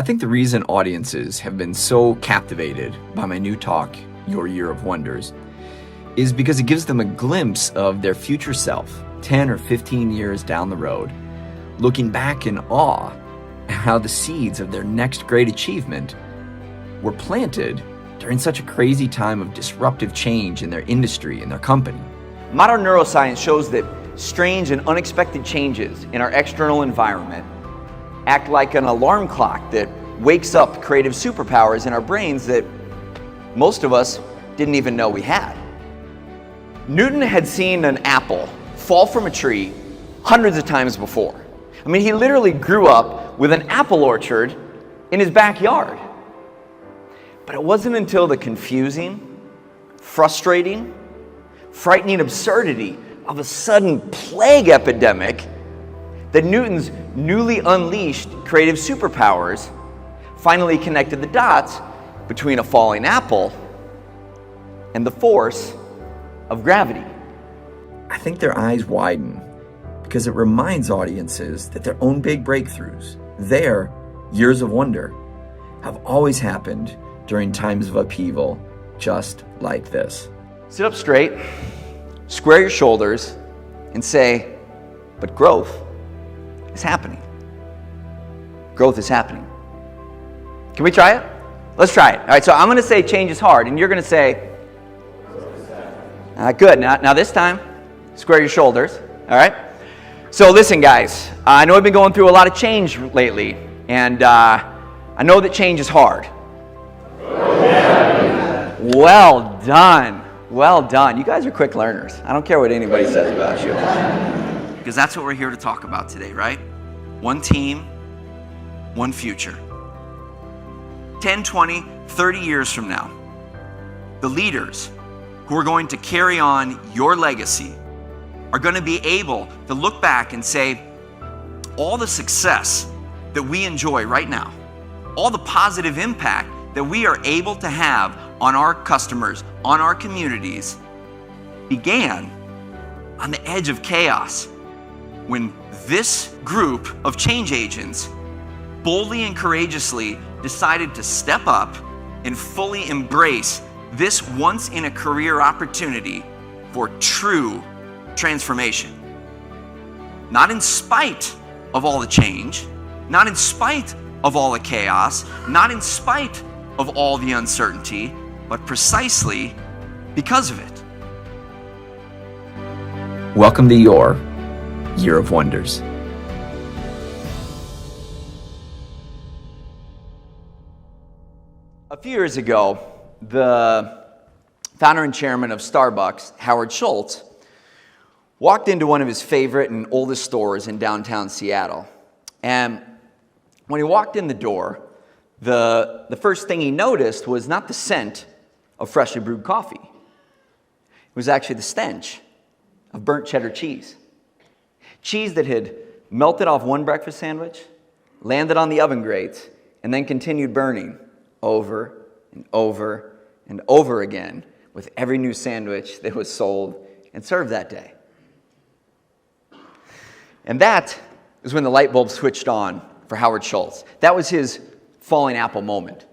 think the reason audiences have been so captivated by my new talk, Your Year of Wonders, is because it gives them a glimpse of their future self, 10 or 15 years down the road, looking back in awe at how the seeds of their next great achievement were planted during such a crazy time of disruptive change in their industry and their company. Modern neuroscience shows that strange and unexpected changes in our external environment act like an alarm clock that wakes up creative superpowers in our brains that most of us didn't even know we had. Newton had seen an apple fall from a tree hundreds of times before. I mean, he literally grew up with an apple orchard in his backyard. But it wasn't until the confusing, frustrating, frightening absurdity of a sudden plague epidemic that Newton's newly unleashed creative superpowers finally connected the dots between a falling apple and the force of gravity. I think their eyes widen because it reminds audiences that their own big breakthroughs, their years of wonder, have always happened during times of upheaval just like this. Sit up straight, square your shoulders, and say, but growth is happening. Growth is happening. Can we try it? Let's try it. All right, so I'm going to say change is hard, and you're going to say, good. Now this time, square your shoulders. All right? So listen, guys. I know I've been going through a lot of change lately, and I know that change is hard. Well done. Well done. You guys are quick learners. I don't care what anybody says about you. Because that's what we're here to talk about today, right? One team, one future. 10, 20, 30 years from now, the leaders who are going to carry on your legacy are going to be able to look back and say, all the success that we enjoy right now, all the positive impact that we are able to have on our customers, on our communities, began on the edge of chaos when this group of change agents boldly and courageously decided to step up and fully embrace this once-in-a-career opportunity for true transformation. Not in spite of all the change, not in spite of all the chaos, not in spite of all the uncertainty, but precisely because of it. Welcome to your Year of Wonders. A few years ago, the founder and chairman of Starbucks, Howard Schultz, walked into one of his favorite and oldest stores in downtown Seattle. And when he walked in the door, the first thing he noticed was not the scent of freshly brewed coffee. It was actually the stench of burnt cheddar cheese. Cheese that had melted off one breakfast sandwich, landed on the oven grates, and then continued burning over and over and over again with every new sandwich that was sold and served that day. And that is when the light bulb switched on for Howard Schultz. That was his falling apple moment.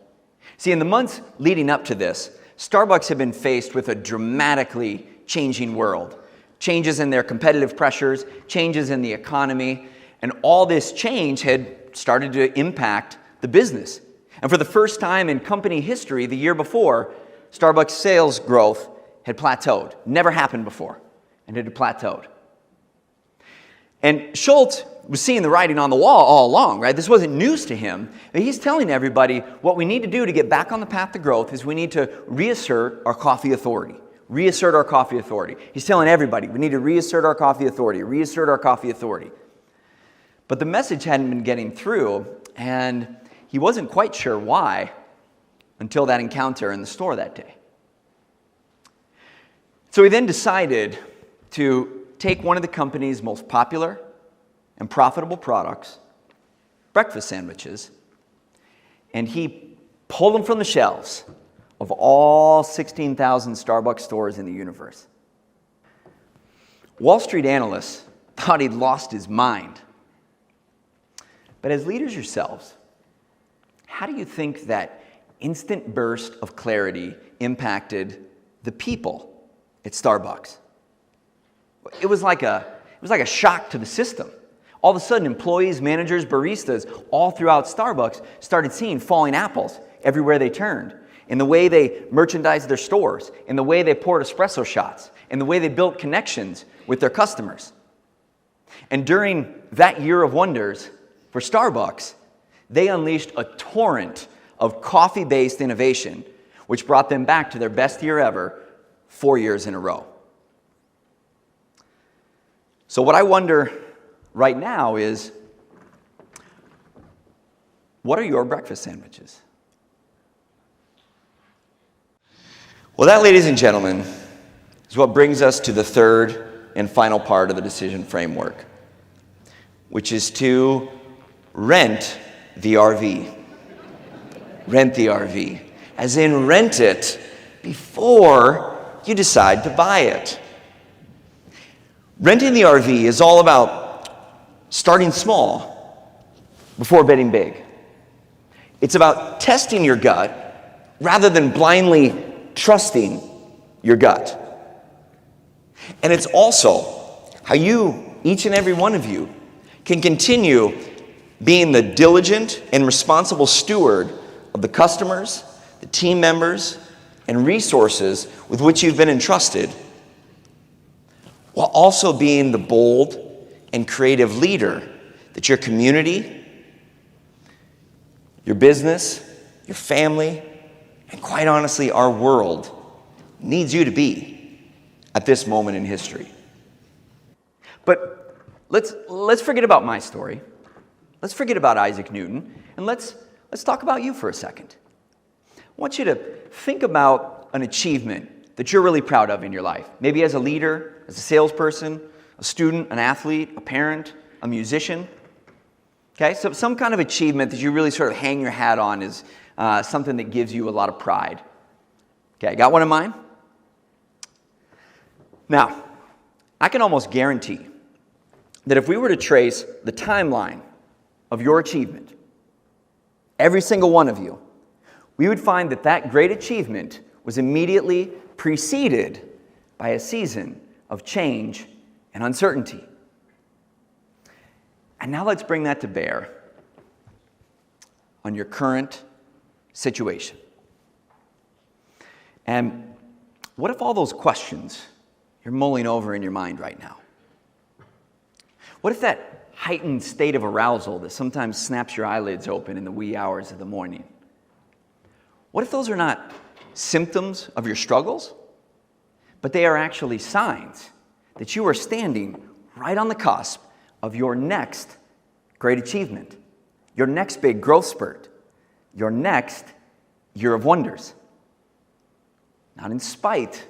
See, in the months leading up to this, Starbucks had been faced with a dramatically changing world. Changes in their competitive pressures, changes in the economy, and all this change had started to impact the business. And for the first time in company history, the year before, Starbucks sales growth had plateaued. Never happened before, and it had plateaued. And Schultz was seeing the writing on the wall all along, right? This wasn't news to him. But he's telling everybody what we need to do to get back on the path to growth is we need to reassert our coffee authority. Reassert our coffee authority. He's telling everybody we need to reassert our coffee authority. Reassert our coffee authority. But the message hadn't been getting through, and he wasn't quite sure why until that encounter in the store that day. So he then decided to take one of the company's most popular and profitable products, breakfast sandwiches, and he pulled them from the shelves of all 16,000 Starbucks stores in the universe. Wall Street analysts thought he'd lost his mind. But as leaders yourselves, how do you think that instant burst of clarity impacted the people at Starbucks? It was like a shock to the system. All of a sudden, employees, managers, baristas, all throughout Starbucks started seeing falling apples everywhere they turned, in the way they merchandised their stores, in the way they poured espresso shots, in the way they built connections with their customers. And during that year of wonders for Starbucks, they unleashed a torrent of coffee-based innovation, which brought them back to their best year ever 4 years in a row. So what I wonder right now is, what are your breakfast sandwiches? Well, that, ladies and gentlemen, is what brings us to the third and final part of the decision framework, which is to rent the RV. Rent the RV, as in rent it before you decide to buy it. Renting the RV is all about starting small before betting big. It's about testing your gut rather than blindly trusting your gut. And it's also how you, each and every one of you, can continue being the diligent and responsible steward of the customers, the team members, and resources with which you've been entrusted, while also being the bold and creative leader that your community, your business, your family, and quite honestly, our world needs you to be at this moment in history. But let's forget about my story. Let's forget about Isaac Newton, and let's talk about you for a second. I want you to think about an achievement that you're really proud of in your life. Maybe as a leader, as a salesperson, a student, an athlete, a parent, a musician. Okay, so some kind of achievement that you really sort of hang your hat on is something that gives you a lot of pride. Okay, got one in mind? Now, I can almost guarantee that if we were to trace the timeline of your achievement, every single one of you, we would find that that great achievement was immediately preceded by a season of change and uncertainty. And now let's bring that to bear on your current situation. And what if all those questions you're mulling over in your mind right now? What if that heightened state of arousal that sometimes snaps your eyelids open in the wee hours of the morning, what if those are not symptoms of your struggles, but they are actually signs that you are standing right on the cusp of your next great achievement, your next big growth spurt, your next year of wonders? Not in spite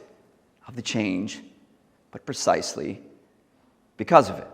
of the change, but precisely because of it.